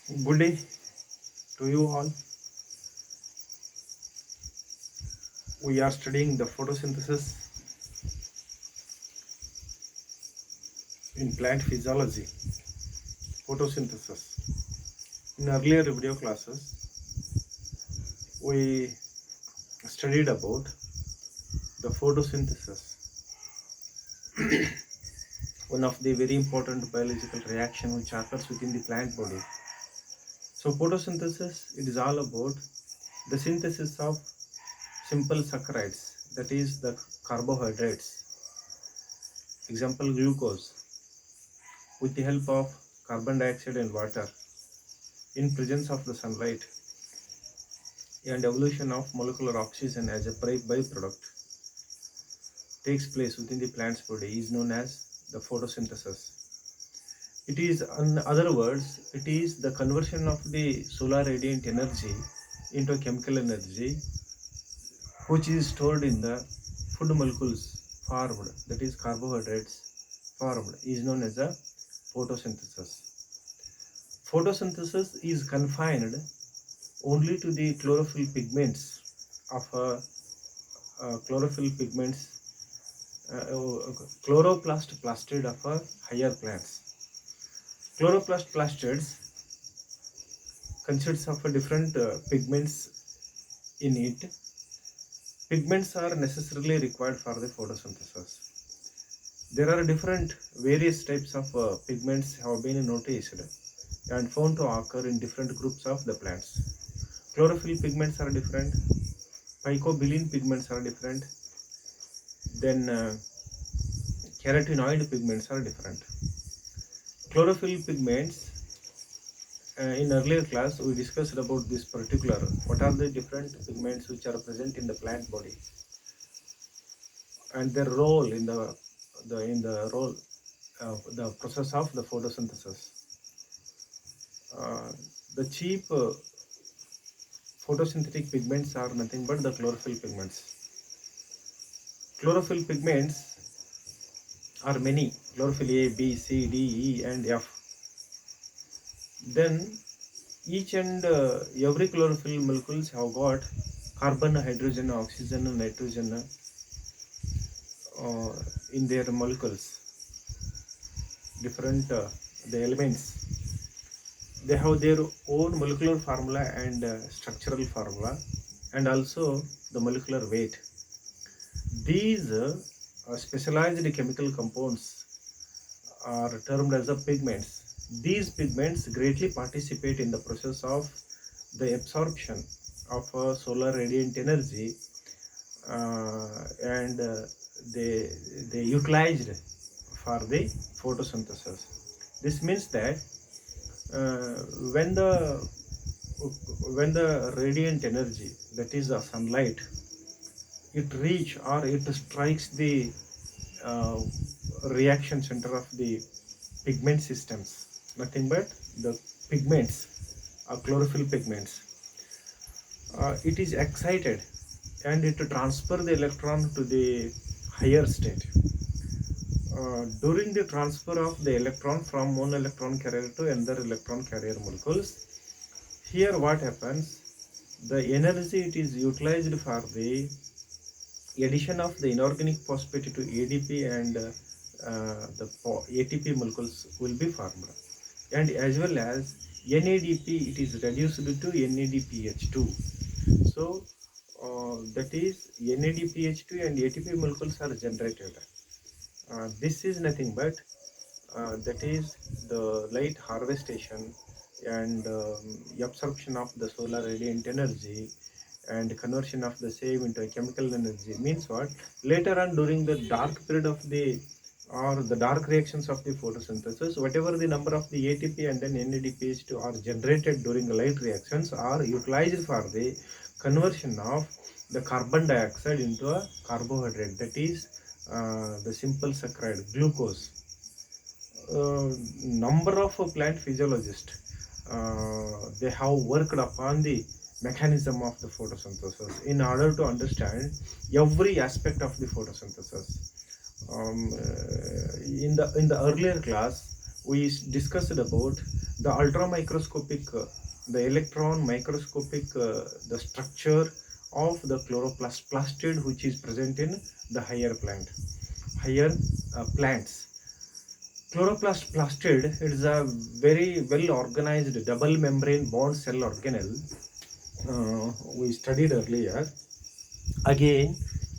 Good day to you all. We are studying the photosynthesis in plant physiology. Photosynthesis. In earlier video classes, we studied about the photosynthesis, one of the very important biological reaction which occurs within the plant body. So photosynthesis, it is all about the synthesis of simple saccharides, that is the carbohydrates. Example, glucose, with the help of carbon dioxide and water in presence of the sunlight, and evolution of molecular oxygen as a byproduct takes place within the plant's body is known as the photosynthesis. It is, in other words, it is the conversion of the solar radiant energy into chemical energy which is stored in the food molecules formed, that is carbohydrates formed, is known as a photosynthesis. Photosynthesis is confined only to the chlorophyll pigments of chlorophyll pigments, chloroplast plastid of higher plants. Chloroplast plastids consists of different pigments in it. Pigments are necessarily required for the photosynthesis. There are different various types of pigments have been noticed and found to occur in different groups of the plants. Chlorophyll pigments are different, phycobilin pigments are different, then carotenoid pigments are different. Chlorophyll pigments, in earlier class we discussed about this particular, what are the different pigments which are present in the plant body and their role in the role of the process of the photosynthesis. The cheap photosynthetic pigments are nothing but the chlorophyll pigments. Chlorophyll pigments are many: chlorophyll A, B, C, D, E, and F. Then each and every chlorophyll molecules have got carbon, hydrogen, oxygen, nitrogen in their molecules. Different the elements, they have their own molecular formula and structural formula, and also the molecular weight. These specialized chemical compounds are termed as the pigments. These pigments greatly participate in the process of the absorption of solar radiant energy, and they utilized for the photosynthesis. This means that uh, when the when the radiant energy, that is the sunlight, it reach or it strikes the uh, reaction center of the pigment systems, nothing but the pigments, chlorophyll pigments, it is excited and it transfer the electron to the higher state. During the transfer of the electron from one electron carrier to another electron carrier molecules, here what happens, the energy it is utilized for the addition of the inorganic phosphate to ADP, and the ATP molecules will be formed, and as well as NADP, it is reduced to NADPH2. So that is NADPH2 and ATP molecules are generated. This is nothing but that is the light harvestation and absorption of the solar radiant energy and conversion of the same into a chemical energy. Means what, later on during the dark period of the or the dark reactions of the photosynthesis, whatever the number of the ATP and then NADPH2 are generated during the light reactions are utilized for the conversion of the carbon dioxide into a carbohydrate, that is the simple saccharide glucose. Number of plant physiologists, they have worked upon the mechanism of the photosynthesis in order to understand every aspect of the photosynthesis. In the earlier class we discussed about The ultramicroscopic, the electron microscopic, the structure of the chloroplast plastid, which is present in the higher plants. Chloroplast plastid, it is a very well organized double membrane bond cell organelle. We studied earlier. Again,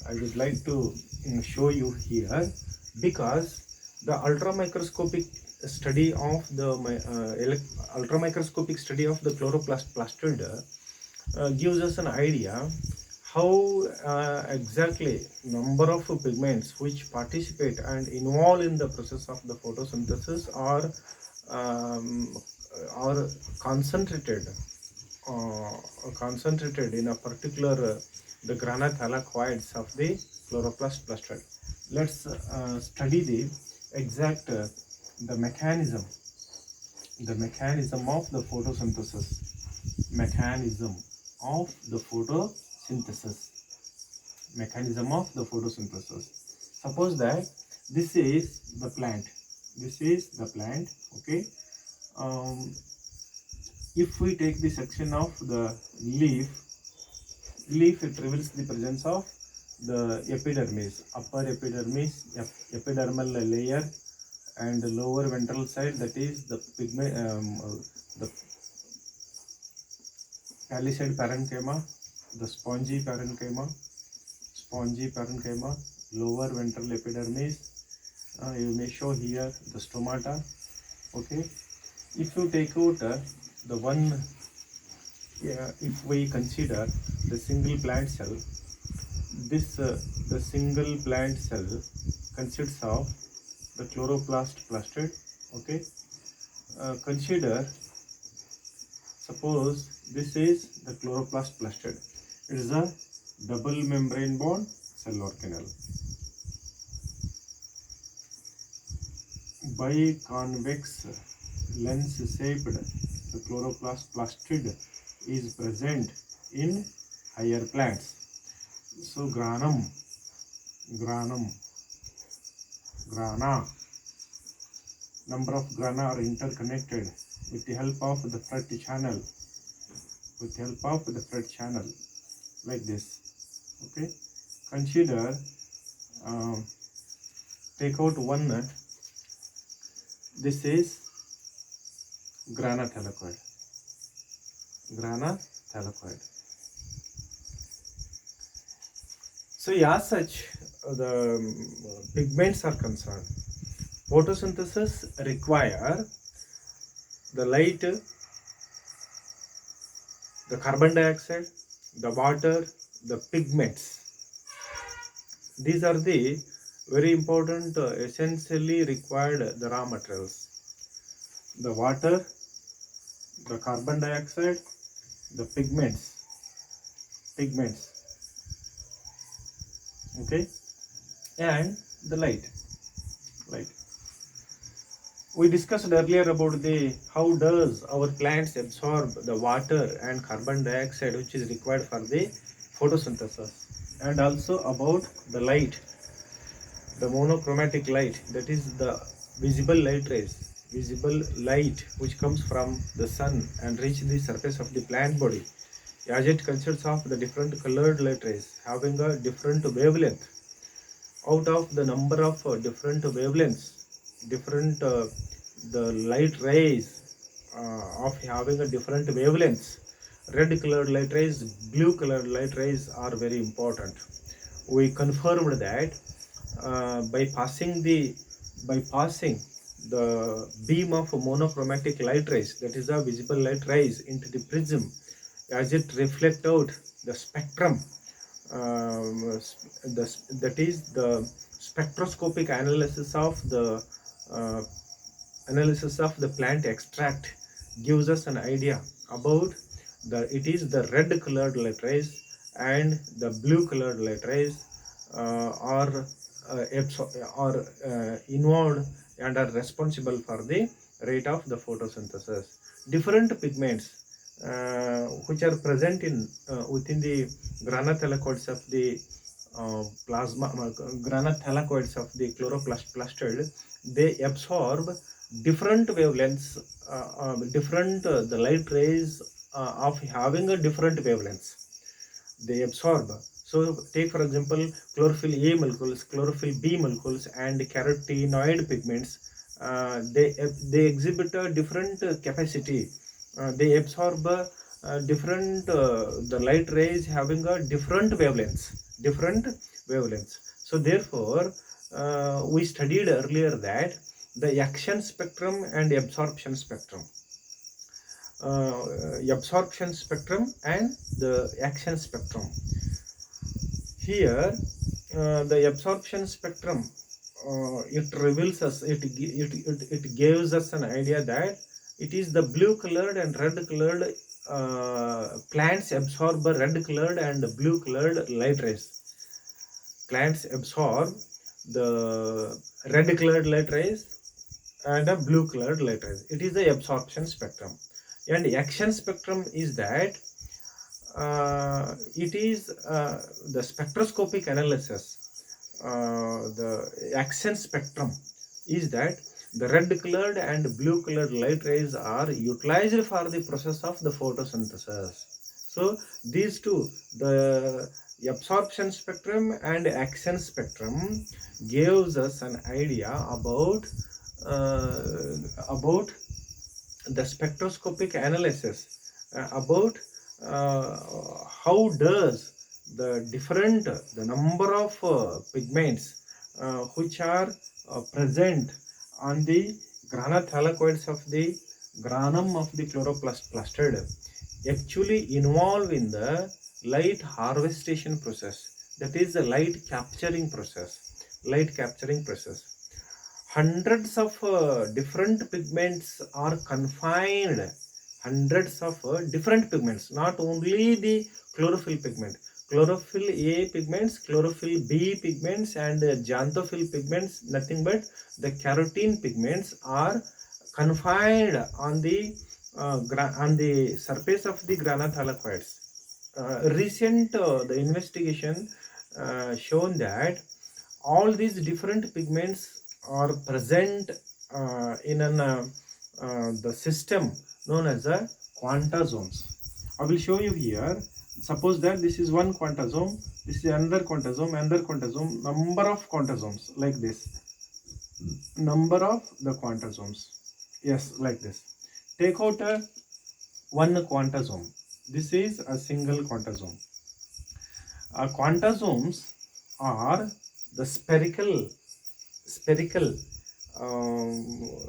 I would like to show you here, because the ultramicroscopic study of the ultramicroscopic study of the chloroplast plastid gives us an idea how exactly number of pigments which participate and involve in the process of the photosynthesis are concentrated uh, concentrated in a particular the grana thylakoids of the chloroplast plastid. Let's study the exact the mechanism of the photosynthesis. Mechanism of the photosynthesis. Mechanism of the photosynthesis. Suppose that this is the plant. This is the plant. Okay. Um, if we take the section of the leaf, it reveals the presence of the epidermis, upper epidermis, epidermal layer, and the lower ventral side, that is the pigment, the palisade parenchyma, the spongy parenchyma, lower ventral epidermis. You may show here the stomata. Okay. If you take out the one, if we consider the single plant cell, this the single plant cell consists of the chloroplast plastid. Okay. Consider, suppose this is the chloroplast plastid. It is a double membrane bond cell organelle. Biconvex lens shaped, the chloroplast plastid is present in higher plants. So grana, number of grana are interconnected with the help of the Fred channel, like this. Okay. Consider, take out one, this is grana thylakoid. So as such, the pigments are concerned. Photosynthesis require the light, the carbon dioxide, the water, the pigments. These are the very important, essentially required the raw materials. The water, the carbon dioxide, the pigments. Okay, and the light. We discussed earlier about the how does our plants absorb the water and carbon dioxide which is required for the photosynthesis, and also about the light, the monochromatic light, that is the visible light which comes from the sun and reach the surface of the plant body, as it consists of the different colored light rays having a different wavelength. Out of the number of different wavelengths, the light rays of having a different wavelengths, red colored light rays, blue colored light rays are very important. We confirmed that by passing the beam of monochromatic light rays, that is a visible light rays, into the prism, as it reflect out the spectrum, that is the spectroscopic analysis of the plant extract gives us an idea about it is the red colored light rays and the blue colored light rays are involved and are responsible for the rate of the photosynthesis. Different pigments which are present in within the grana thylakoids of the grana thylakoids of the chloroplast plastid, they absorb different wavelengths, different the light rays of having a different wavelengths they absorb. So take for example chlorophyll A molecules, chlorophyll B molecules, and carotenoid pigments. They exhibit a different capacity. They absorb different the light rays having a different wavelengths, different wavelengths. So therefore, we studied earlier that the action spectrum and absorption spectrum. Absorption spectrum and the action spectrum. Here, the absorption spectrum, it reveals us, it gives us an idea that it is the blue colored and red colored plants absorb red colored and blue colored light rays. Plants absorb the red colored light rays and a blue colored light rays. It is the absorption spectrum. And action spectrum is that it is the spectroscopic analysis. The action spectrum is that the red colored and blue colored light rays are utilized for the process of the photosynthesis. So these two, the absorption spectrum and action spectrum, gives us an idea about the spectroscopic analysis, about how does the number of pigments which are present on the granathallocoids of the granum of the chloroplast plastid actually involve in the light harvestation process, that is the light capturing process. Hundreds of different pigments are confined, hundreds of different pigments, not only the chlorophyll pigment, chlorophyll A pigments, chlorophyll B pigments, and xanthophyll pigments, nothing but the carotene pigments are confined on the surface of the granathallocoids. Recent the investigation shown that all these different pigments are present in the system known as a quantasomes. I will show you here. Suppose that this is one quantasome, this is another quantasome, number of quantasomes like this. Number of the quantasomes. Yes, like this. Take out one quantasome. This is a single quantasome. Quantasomes are the spherical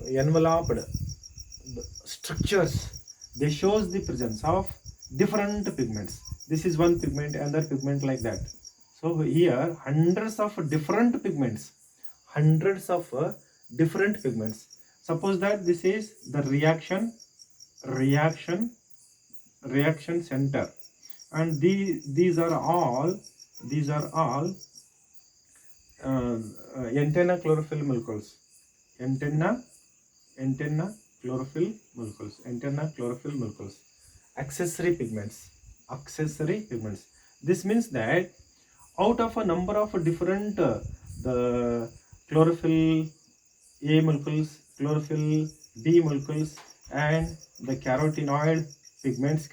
enveloped structures. They shows the presence of different pigments. This is one pigment, another pigment, like that. So here hundreds of different pigments, suppose that this is the reaction center, and these are all antenna chlorophyll molecules, antenna chlorophyll molecules, accessory pigments. This means that out of a number of different the chlorophyll A molecules, chlorophyll B molecules, and the carotenoid pigments,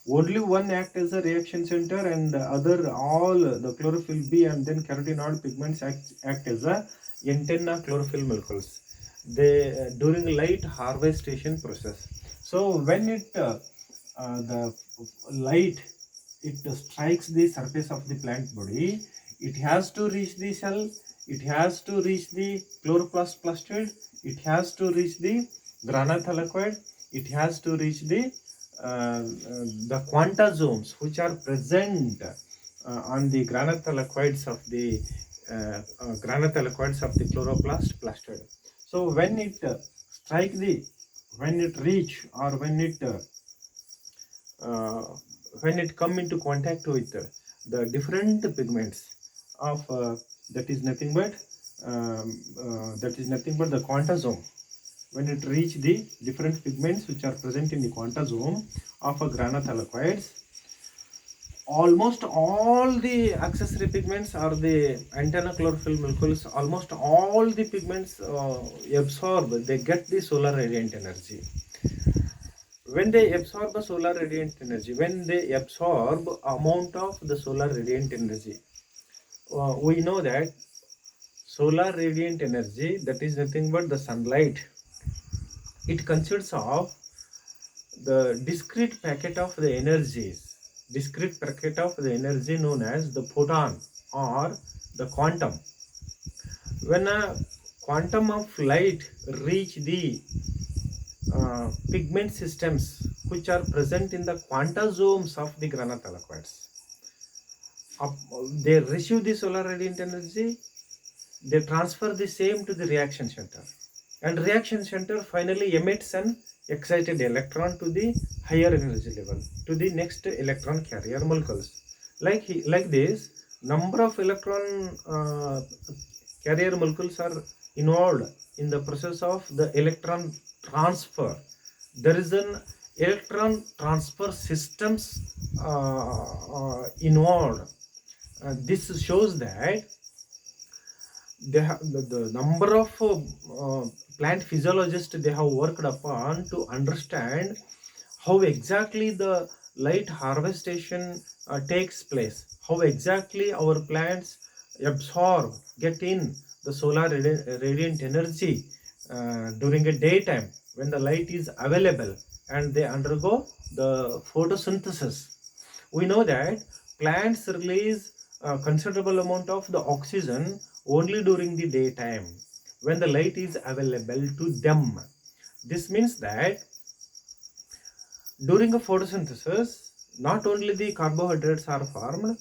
only one act as a reaction center, and the other all the chlorophyll B and then carotenoid pigments act as a antenna chlorophyll molecules. They during light harvestation process. So when it the light strikes the surface of the plant body, it has to reach the cell, it has to reach the chloroplast plastid, it has to reach the granathallocoid, it has to reach the quantasomes which are present on the granathallocoids of the chloroplast plastid. So when it reach, or when it come into contact with the different pigments of that is nothing but the quantasome. When it reach the different pigments which are present in the quantasome of a granathallocoids, almost all the accessory pigments or the antenna chlorophyll molecules, almost all the pigments absorb, they get the solar radiant energy. When they absorb the solar radiant energy, when they absorb amount of the solar radiant energy, we know that solar radiant energy, that is nothing but the sunlight. It consists of the discrete packet of the energies, discrete packet of the energy known as the photon or the quantum. When a quantum of light reach the pigment systems which are present in the quantasomes of the granathallocoids, they receive the solar radiant energy, they transfer the same to the reaction center, and reaction center finally emits an excited electron to the higher energy level, to the next electron carrier molecules. Like this, number of electron carrier molecules are involved in the process of the electron transfer. There is an electron transfer systems involved. This shows that they have the number of plant physiologists they have worked upon to understand how exactly the light harvestation takes place, how exactly our plants absorb, get in the solar radiant energy during a daytime when the light is available, and they undergo the photosynthesis. We know that plants release a considerable amount of the oxygen only during the daytime when the light is available to them. This means that during a photosynthesis, not only the carbohydrates are formed,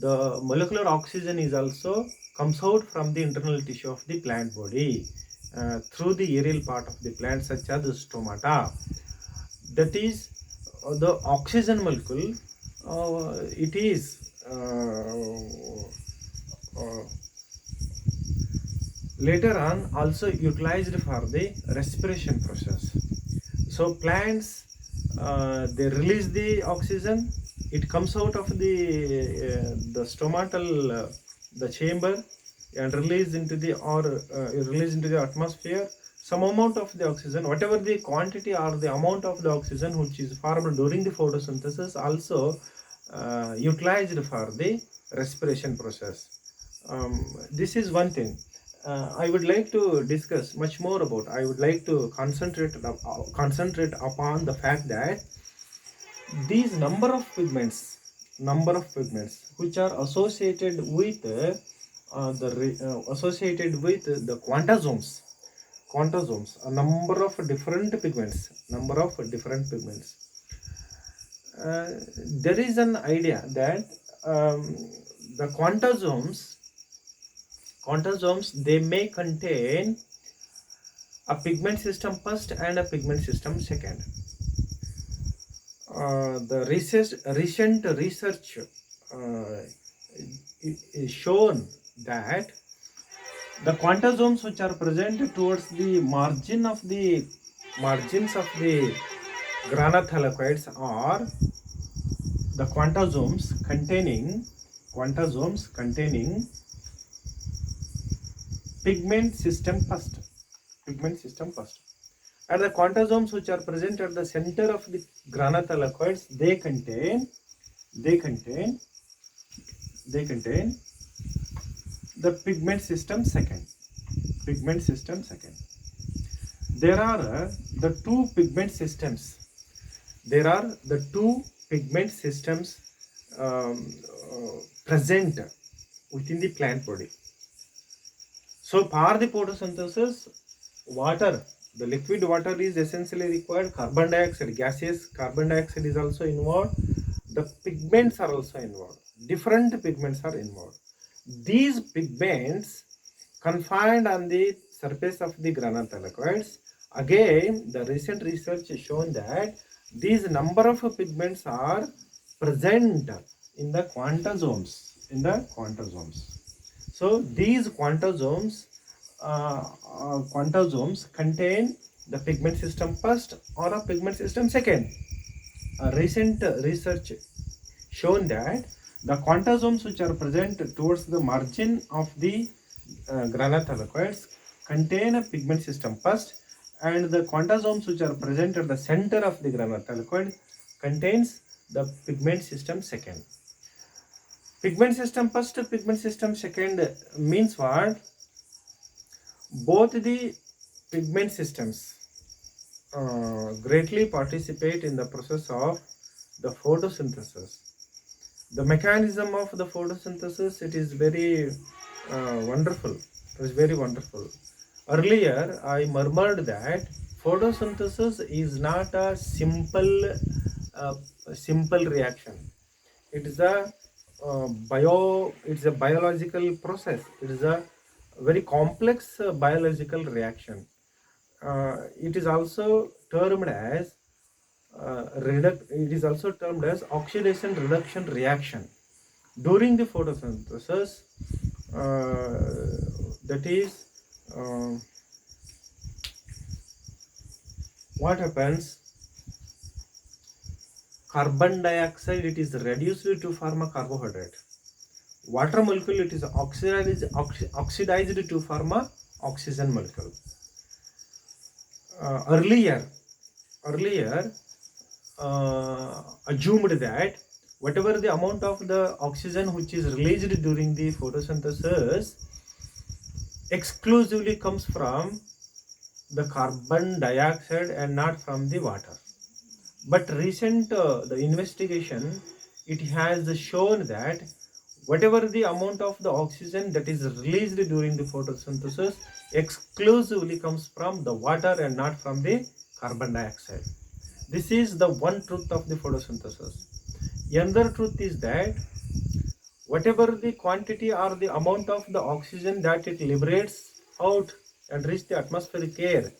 the molecular oxygen is also comes out from the internal tissue of the plant body through the aerial part of the plant, such as the stomata. That is the oxygen molecule. It is later on also utilized for the respiration process. So plants they release the oxygen, it comes out of the stomatal the chamber and release into the release into the atmosphere some amount of the oxygen, whatever the quantity or the amount of the oxygen which is formed during the photosynthesis, also utilized for the respiration process. This is one thing. I would like to discuss much more about. I would like to concentrate upon the fact that these number of pigments which are associated with associated with the quantasomes, a number of different pigments, there is an idea that the quantasomes they may contain a pigment system first and a pigment system second. The recent research is shown that the quantasomes which are present towards the margins of the granathallocoids are the quantasomes containing pigment system first, and the quantasomes which are present at the center of the granathallocoids, they contain the pigment system second. There are the two pigment systems. Present within the plant body. So for the photosynthesis, water, the liquid water is essentially required. Carbon dioxide, gaseous carbon dioxide is also involved. The pigments are also involved. Different pigments are involved. These pigments confined on the surface of the granathallocoids. Again, the recent research has shown that these number of pigments are present in the quantasomes. So these quantasomes contain the pigment system first or a pigment system second. A recent research shown that the quantasomes which are present towards the margin of the granathalloids contain a pigment system first, and the quantasomes which are present at the center of the granathalloid contains the pigment system second. Pigment system first, pigment system second means what? Both the pigment systems greatly participate in the process of the photosynthesis. The mechanism of the photosynthesis, it is very wonderful. It is very wonderful. Earlier, I murmured that photosynthesis is not a simple reaction. It is a it's a biological process. It is a very complex biological reaction. It is also termed as oxidation reduction reaction. During the photosynthesis, that is what happens? Carbon dioxide, it is reduced to form a carbohydrate. Water molecule, it is oxidized to form a oxygen molecule. Earlier assumed that whatever the amount of the oxygen which is released during the photosynthesis exclusively comes from the carbon dioxide and not from the water. But recent the investigation, it has shown that whatever the amount of the oxygen that is released during the photosynthesis exclusively comes from the water and not from the carbon dioxide. This is the one truth of the photosynthesis. Another truth is that whatever the quantity or the amount of the oxygen that it liberates out and reach the atmospheric air,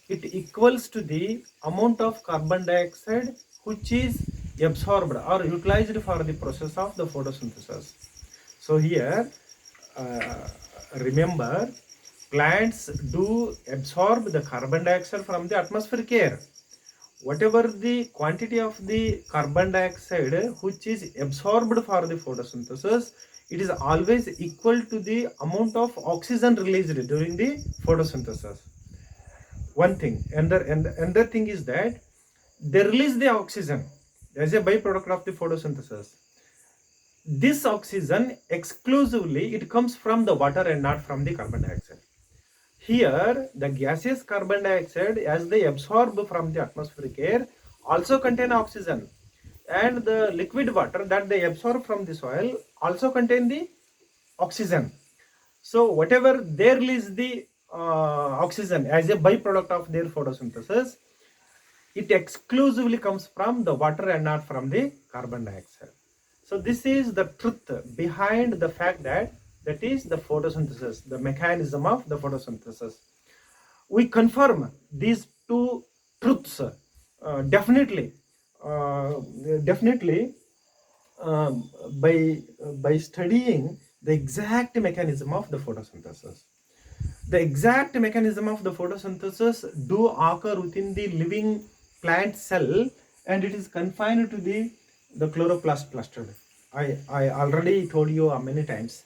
it equals to the amount of carbon dioxide which is absorbed or utilized for the process of the photosynthesis. So here, remember, plants do absorb the carbon dioxide from the atmospheric air. Whatever the quantity of the carbon dioxide which is absorbed for the photosynthesis, it is always equal to the amount of oxygen released during the photosynthesis. One thing, and another thing is that they release the oxygen as a byproduct of the photosynthesis. This oxygen exclusively it comes from the water and not from the carbon dioxide. Here, the gaseous carbon dioxide, as they absorb from the atmospheric air, also contain oxygen, and the liquid water that they absorb from the soil also contain the oxygen. So whatever they release the oxygen as a byproduct of their photosynthesis, it exclusively comes from the water and not from the carbon dioxide. So this is the truth behind the fact that is the photosynthesis, the mechanism of the photosynthesis. We confirm these two truths definitely by studying the exact mechanism of the photosynthesis. The exact mechanism of the photosynthesis do occur within the living plant cell, and it is confined to the chloroplast plastid. I already told you many times.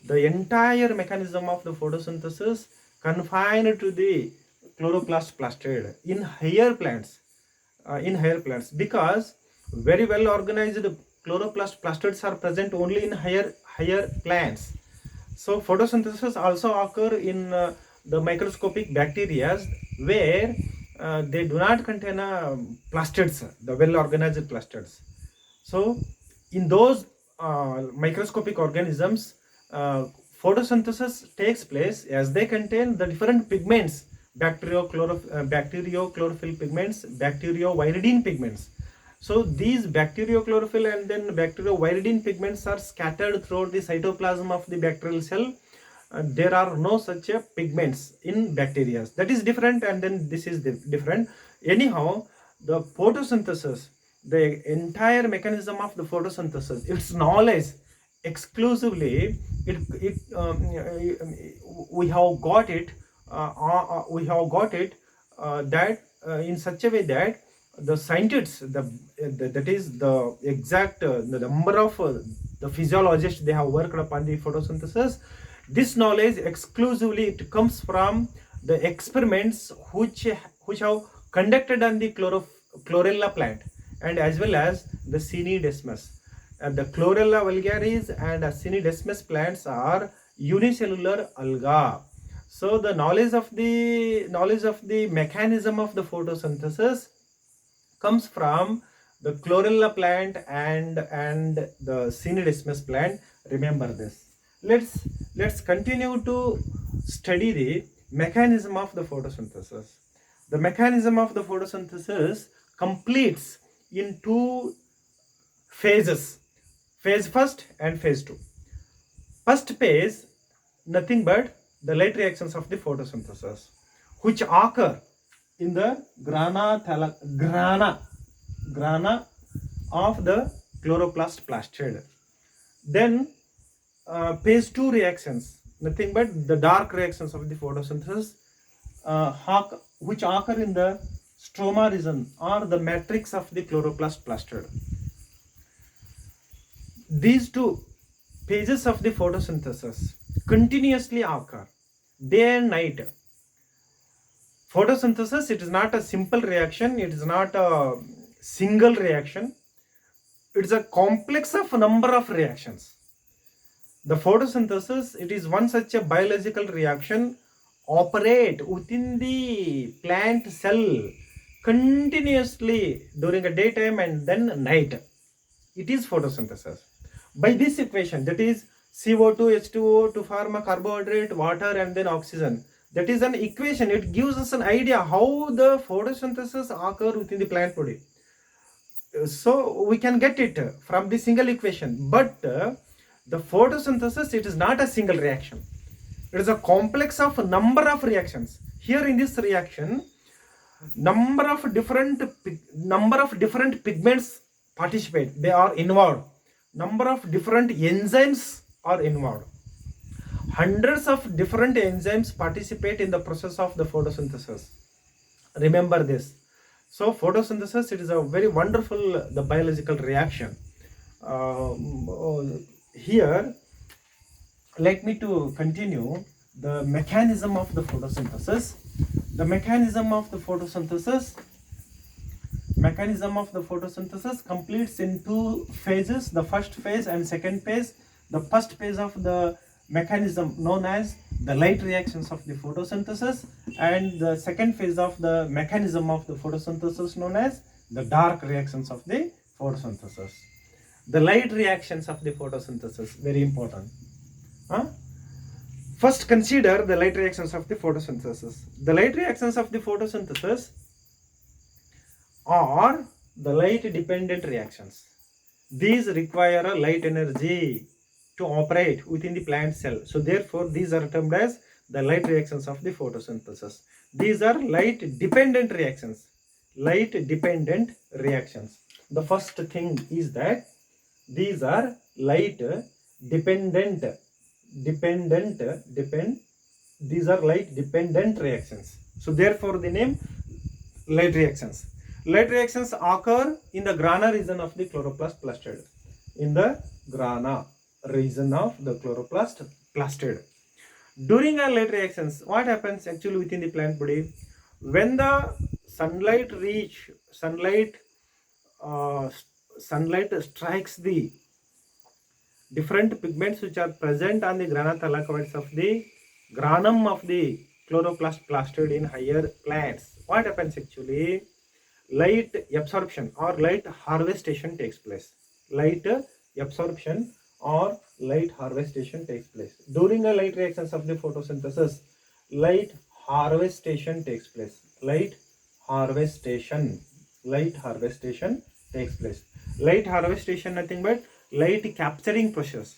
The entire mechanism of the photosynthesis confined to the chloroplast plastid in higher plants. Because very well organized chloroplast plastids are present only in higher plants. So photosynthesis also occur in the microscopic bacteria where they do not contain plastids, the well organized plastids. So in those microscopic organisms, photosynthesis takes place as they contain the different pigments, bacteriochlorophyll pigments, bacterioviridin pigments. So these bacteriochlorophyll and then bacterioviridin pigments are scattered throughout the cytoplasm of the bacterial cell. There are no such pigments in bacteria. That is different, and then this is different. Anyhow, the photosynthesis, the entire mechanism of the photosynthesis, its knowledge exclusively, we have got it that in such a way that the scientists, that is the exact the number of the physiologists, they have worked upon the photosynthesis. This knowledge exclusively it comes from the experiments which have conducted on the chlorella plant and as well as the Cinedesmus. And the Chlorella vulgaris and Cinedesmus plants are unicellular alga. So the knowledge of the mechanism of the photosynthesis comes from the Chlorella plant and the Cinedesmus plant. Remember this. Let's continue to study the mechanism of the photosynthesis. The mechanism of the photosynthesis completes in two phases, phase first and phase two. First phase, nothing but the light reactions of the photosynthesis, which occur in the grana of the chloroplast plastid. Then phase two reactions, nothing but the dark reactions of the photosynthesis, which occur in the stroma region or the matrix of the chloroplast plastid. These two phases of the photosynthesis continuously occur day and night. Photosynthesis, it is not a simple reaction, it is not a single reaction, it is a complex of number of reactions. The photosynthesis, it is one such a biological reaction operate within the plant cell continuously during a daytime and then night. It is photosynthesis. By this equation, that is CO2, H2O to form a carbohydrate, water and then oxygen. That is an equation. It gives us an idea how the photosynthesis occur within the plant body. So we can get it from the single equation. But the photosynthesis, it is not a single reaction. It is a complex of a number of reactions. Here in this reaction, number of different pigments participate. They are involved. Number of different enzymes are involved. Hundreds of different enzymes participate in the process of the photosynthesis. Remember this. So photosynthesis, it is a very wonderful the biological reaction. Here, let me to continue the mechanism of the photosynthesis. The mechanism of the photosynthesis completes in two phases, the first phase and second phase. The first phase of the mechanism known as the light reactions of the photosynthesis, and the second phase of the mechanism of the photosynthesis known as the dark reactions of the photosynthesis. The light reactions of the photosynthesis, very important. First consider the light reactions of the photosynthesis. The light reactions of the photosynthesis are the light dependent reactions. These require a light energy to operate within the plant cell. So therefore these are termed as the light reactions of the photosynthesis. These are light dependent reactions. Light dependent reactions. The first thing is that these are light dependent. These are light dependent reactions. So therefore the name light reactions. Light reactions occur in the grana region of the chloroplast plastid. In the grana region of the chloroplast plastid. During our light reactions, what happens actually within the plant body? When the sunlight strikes the different pigments which are present on the grana thylakoids of the granum of the chloroplast plastid in higher plants, what happens actually? Light absorption or light harvestation takes place. Light absorption or light harvestation takes place. During the light reactions of the photosynthesis, light harvestation takes place. Light harvestation takes place. Light harvestation, nothing but light capturing process.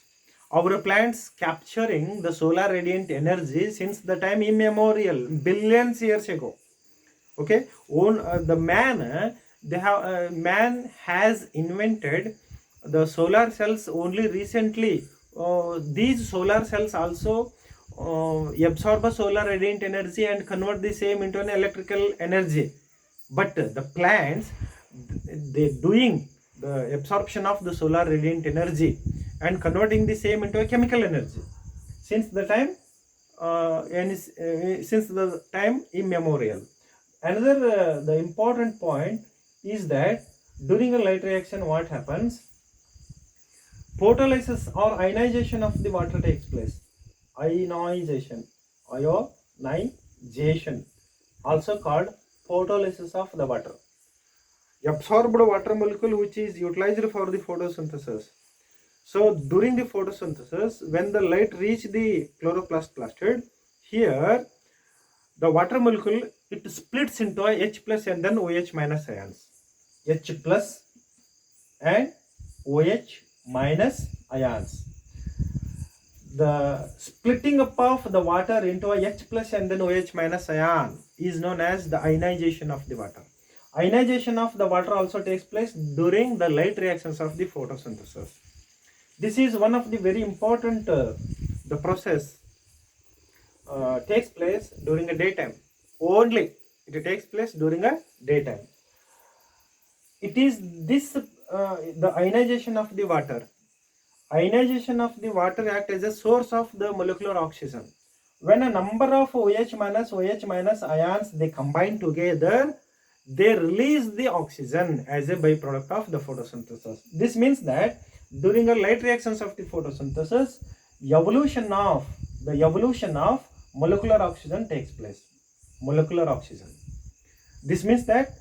Our plants capturing the solar radiant energy since the time immemorial, billions years ago. Okay, man has invented the solar cells only recently. These solar cells also absorb a solar radiant energy and convert the same into an electrical energy. But the plants, they doing the absorption of the solar radiant energy and converting the same into a chemical energy since the time since the time immemorial. Another the important point is that during a light reaction, what happens? Photolysis or ionization of the water takes place. Ionization, ionization, also called photolysis of the water. Absorbed water molecule which is utilized for the photosynthesis. So during the photosynthesis, when the light reach the chloroplast plastid, here the water molecule, it splits into a H plus and then OH minus ions. H plus and OH minus ions. The splitting up of the water into a H plus and then OH minus ion is known as the ionization of the water. Ionization of the water also takes place during the light reactions of the photosynthesis. This is one of the very important the process takes place during a daytime. Only it takes place during a daytime. It is this the ionization of the water. Ionization of the water acts as a source of the molecular oxygen. When a number of OH minus ions they combine together, they release the oxygen as a byproduct of the photosynthesis. This means that during the light reactions of the photosynthesis, evolution of molecular oxygen takes place. Molecular oxygen. This means that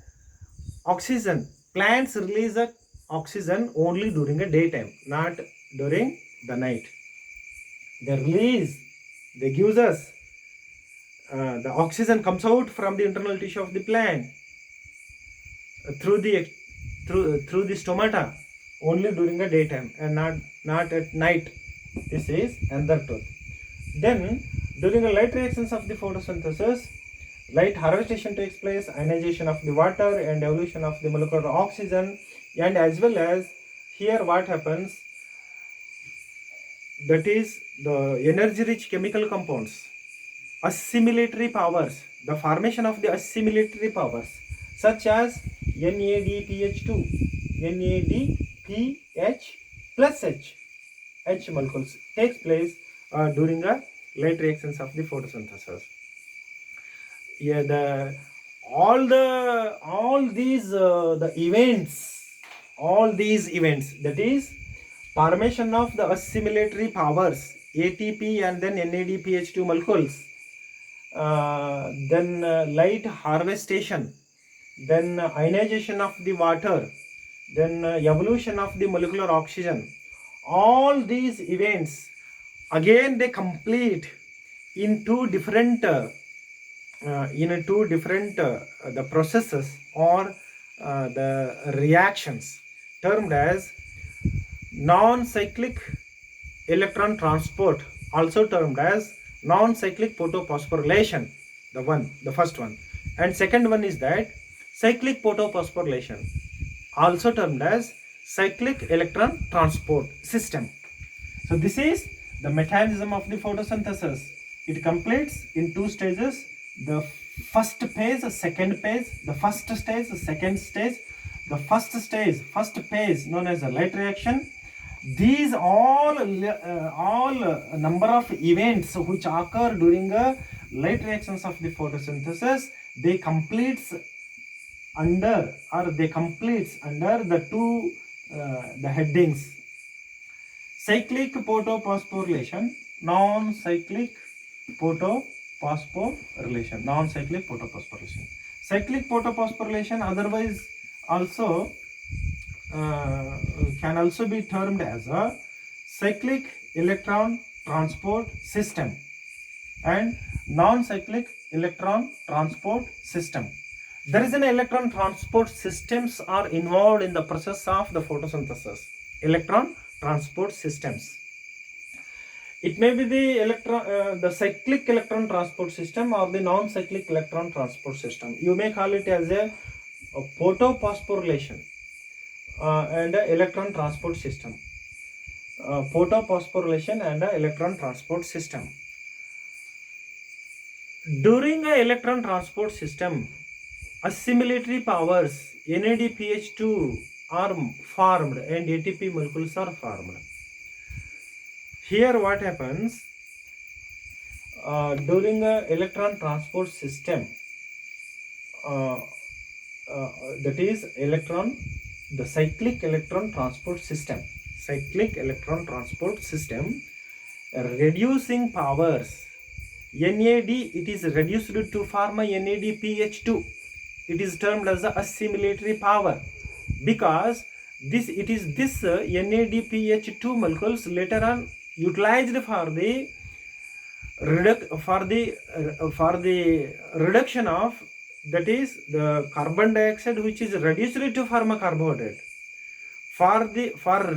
oxygen, plants release a oxygen only during a daytime, not during the night. They release, they gives us the oxygen comes out from the internal tissue of the plant through the stomata only during the daytime and not at night. This is another truth. Then during the light reactions of the photosynthesis, light harvestation takes place, ionization of the water and evolution of the molecular oxygen, and as well as here what happens, that is the energy rich chemical compounds, assimilatory powers, the formation of the assimilatory powers such as NADPH2, NADPH plus H molecules takes place during the light reactions of the photosynthesis. Yeah, all these the events, that is formation of the assimilatory powers ATP and then NADPH2 molecules, then light harvestation, then ionization of the water, then evolution of the molecular oxygen. All these events again they complete in two different the processes or the reactions termed as non-cyclic electron transport, also termed as non-cyclic photophosphorylation, the first one, and second one is that cyclic photophosphorylation, also termed as cyclic electron transport system. So this is the mechanism of the photosynthesis. It completes in two stages: the first phase, the second phase, the first stage, the second stage. The first phase known as the light reaction. These all number of events which occur during light reactions of the photosynthesis, they completes under the two the headings: cyclic photophosphorylation, non-cyclic photophosphorylation. Cyclic photophosphorylation, otherwise also can also be termed as a cyclic electron transport system and non-cyclic electron transport system. There is an electron transport systems are involved in the process of the photosynthesis. Electron transport systems. It may be the cyclic electron transport system or the non-cyclic electron transport system. You may call it as a photophosphorylation and electron transport system. Photophosphorylation and electron transport system. During a electron transport system, assimilatory powers NADPH2 are formed and ATP molecules are formed. Here what happens during a electron transport system, that is the cyclic electron transport system, reducing powers NAD, it is reduced to form a NADPH2. It is termed as the assimilatory power, because this NADPH2 molecules later on utilized for the reduction of, that is the carbon dioxide, which is reduced to form a carbohydrate. For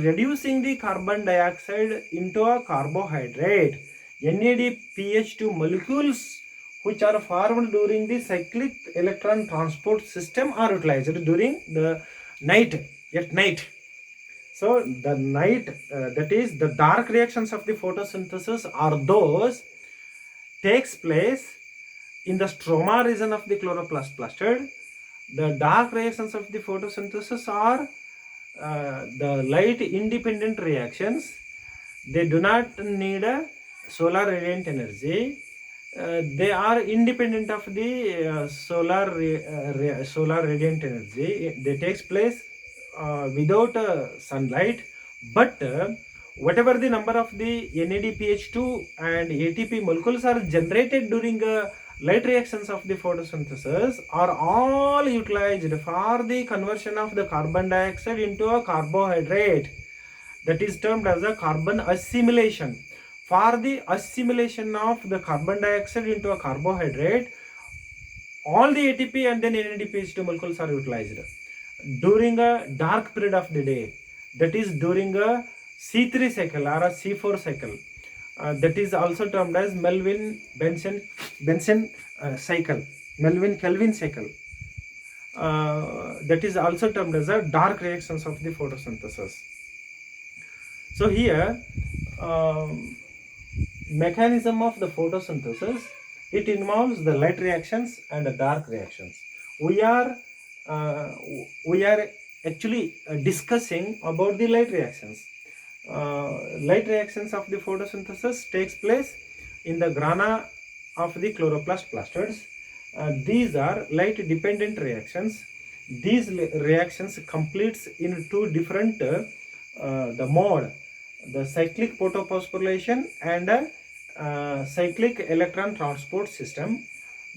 reducing the carbon dioxide into a carbohydrate, NADPH2 molecules which are formed during the cyclic electron transport system are utilized during the at night. So the night, that is the dark reactions of the photosynthesis are those takes place in the stroma region of the chloroplast plastid. The dark reactions of the photosynthesis are the light independent reactions. They do not need a solar radiant energy. They are independent of the solar radiant energy. They takes place without sunlight, but whatever the number of the NADPH2 and ATP molecules are generated during light reactions of the photosynthesis are all utilized for the conversion of the carbon dioxide into a carbohydrate. That is termed as a carbon assimilation. For the assimilation of the carbon dioxide into a carbohydrate, all the ATP and then NADPH2 molecules are utilized during a dark period of the day. That is during a C3 cycle or a C4 cycle. That is also termed as Melvin-Benson cycle, Melvin-Kelvin cycle. That is also termed as a dark reactions of the photosynthesis. So here, mechanism of the photosynthesis, it involves the light reactions and the dark reactions. We are actually discussing about the light reactions. Light reactions of the photosynthesis takes place in the grana of the chloroplast plastids. These are light dependent reactions. These reactions completes in two different the mode, the cyclic photophosphorylation and cyclic electron transport system,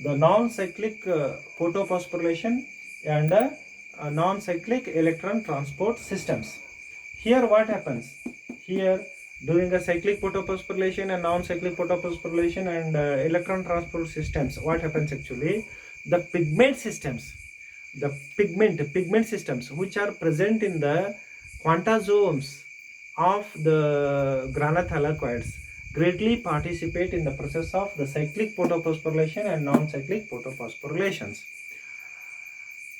the non-cyclic photophosphorylation and non-cyclic electron transport systems. Here what happens? Here during a cyclic photophosphorylation and non-cyclic photophosphorylation and electron transport systems, what happens actually? The pigment systems, which are present in the quantasomes of the grana thylakoids greatly participate in the process of the cyclic photophosphorylation and non-cyclic photophosphorylations.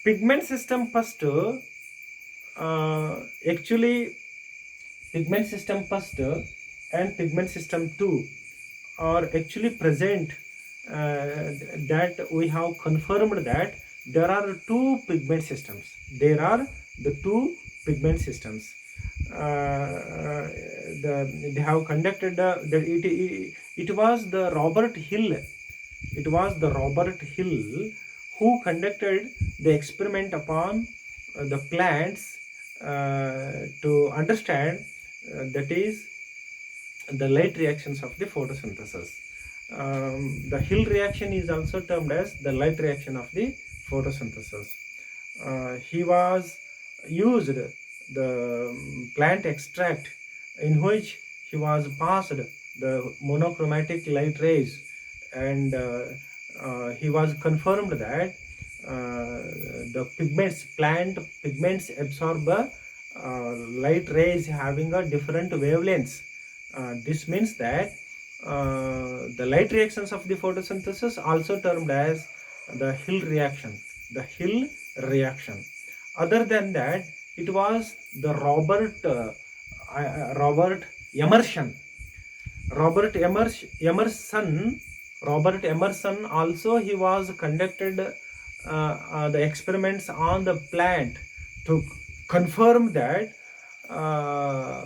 Pigment system first, actually pigment system first and pigment system 2 are actually present, that we have confirmed that there are two pigment systems. There are the two pigment systems. They have conducted it was the Robert Hill. It was the Robert Hill who conducted the experiment upon the plants to understand that is the light reactions of the photosynthesis. The Hill reaction is also termed as the light reaction of the photosynthesis. He was used the plant extract in which he was passed the monochromatic light rays, and he was confirmed that the plant pigments absorb light rays having a different wavelengths. This means that the light reactions of the photosynthesis also termed as the Hill reaction. Other than that, it was the Robert Emerson. Robert Emerson also he was conducted the experiments on the plant to confirm that uh,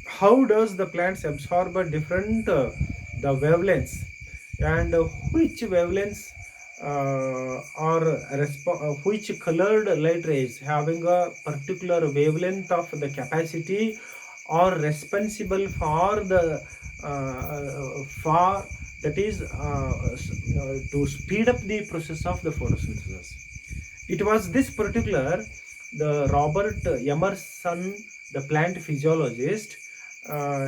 how does the plants absorb a different the wavelengths, and which wavelengths which colored light rays having a particular wavelength of the capacity are responsible for the for that is to speed up the process of the photosynthesis. It was this particular the Robert Emerson, the plant physiologist.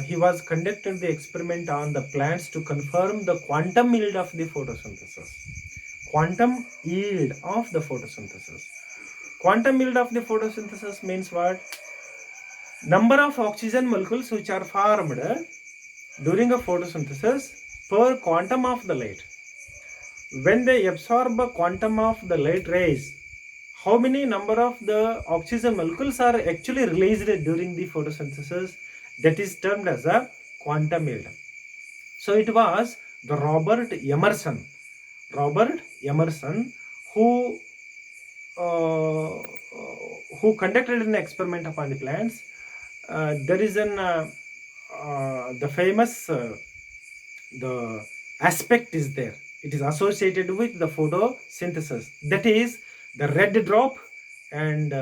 He was conducted the experiment on the plants to confirm the quantum yield of the photosynthesis. Quantum yield of the photosynthesis. Quantum yield of the photosynthesis means what? Number of oxygen molecules which are formed during a photosynthesis per quantum of the light. When they absorb a quantum of the light rays, how many number of the oxygen molecules are actually released during the photosynthesis? That is termed as a quantum yield. So it was the Robert Emerson who uh, who conducted an experiment upon the plants. There is the famous the aspect is there. It is associated with the photosynthesis. That is the red drop and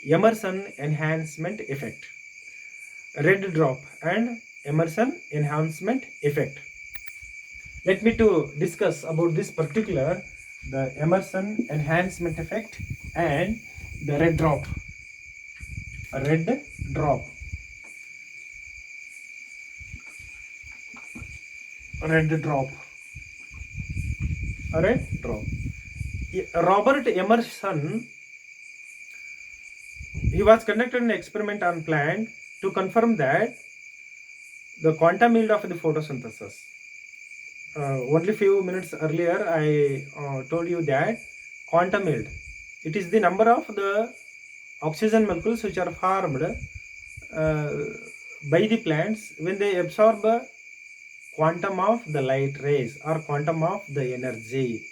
Emerson enhancement effect. Red drop and Emerson enhancement effect. Let me to discuss about this particular the Emerson enhancement effect and the red drop. Red drop. Red drop. Red drop. Robert Emerson, he was conducted an experiment on plant to confirm that the quantum yield of the photosynthesis. Only few minutes earlier I told you that quantum yield, it is the number of the oxygen molecules which are formed by the plants when they absorb a quantum of the light rays or quantum of the energy.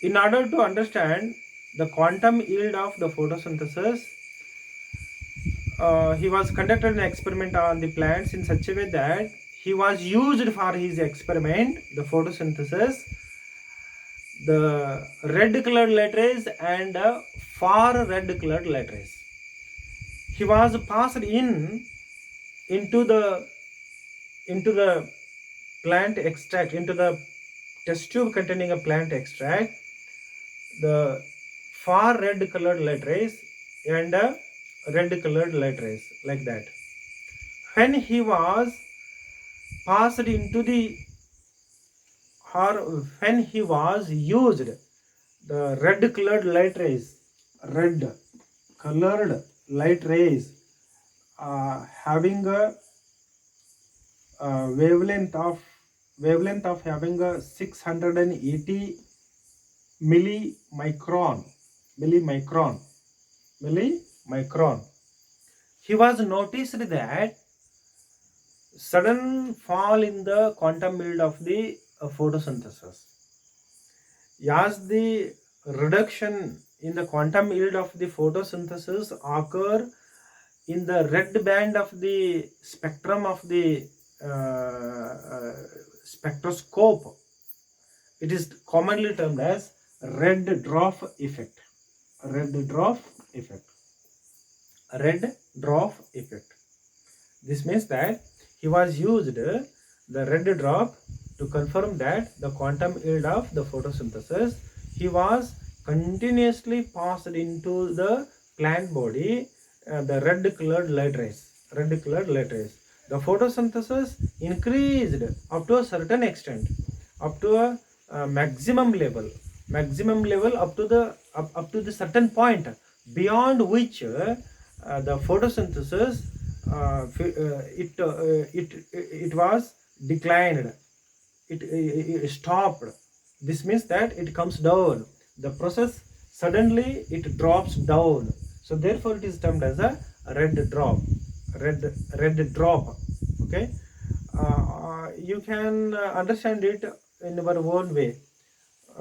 In order to understand the quantum yield of the photosynthesis, he was conducted an experiment on the plants in such a way that he was used for his experiment, the photosynthesis, the red colored light rays and far red colored light rays. He was passed into the plant extract, into the test tube containing a plant extract, the far red colored light rays and red colored light rays, like that. When he was passed into the, or when he was used the red colored light rays, red colored light rays having a wavelength of having a 680 millimicron. He was noticed that sudden fall in the quantum yield of the photosynthesis. As the reduction in the quantum yield of the photosynthesis occur in the red band of the spectrum of the spectroscope, it is commonly termed as red drop effect. Red drop effect. Red drop effect. This means that he was used the red drop to confirm that the quantum yield of the photosynthesis. He was continuously passed into the plant body the red colored light rays. The photosynthesis increased up to a certain extent, up to a maximum level up to the certain point, beyond which the photosynthesis it was declined. It stopped. This means that it comes down. The process suddenly it drops down. So therefore it is termed as a red drop. Red drop. Okay. You can understand it in our own way.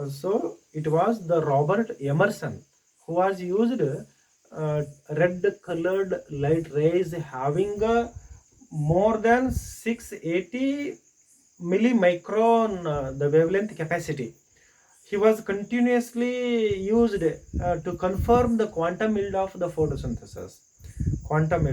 So it was the Robert Emerson who was used red colored light rays having more than 680 millimicron the wavelength capacity. He was continuously used to confirm the quantum yield of the photosynthesis. Quantum yield.